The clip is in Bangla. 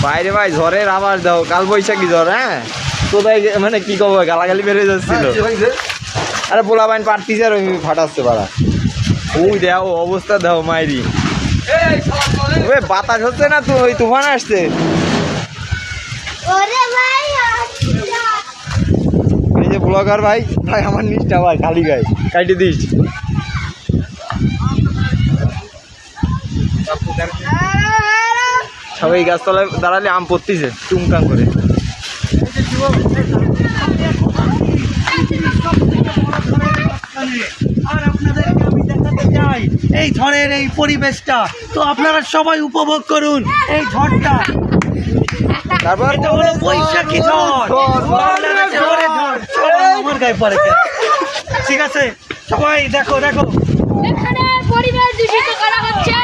বাইরে ভাই ঝড়ের আবার দাও, কাল বৈশাখী ঝড়। হ্যাঁ কোথায় মানে কি করবো, গালাগালি বেড়ে যাচ্ছিল। আরে পোলা বাইন পারতিস আর ওই ফাটাচ্ছে পাড়া। ওই দেও অবস্থা দাও মাইরি, ওই বাতাস হচ্ছে না তো, ওই তুফান আসছে। এই যে ব্লগার ভাই, ভাই আমার নিচটা ভাই খালি গায়ে কাইটে দিস। সবাই গাছতলায় দাঁড়ালে আম পড়তিছে টুমটাম করে। আর আপনাদেরকে আমি দেখাতে চাই এই ঝড়ের এই পরিবেশটা, তো আপনারা সবাই উপভোগ করুন এই ঝড়টা। তারপর এটা হলো বৈশাখী ঝড়, বাংলাদেশের ঝড়ের ঝড়। আমার গায়ে পড়ে কেন? ঠিক আছে সবাই দেখো দেখো, এখানে পরিবেশ দূষিত করা হচ্ছে।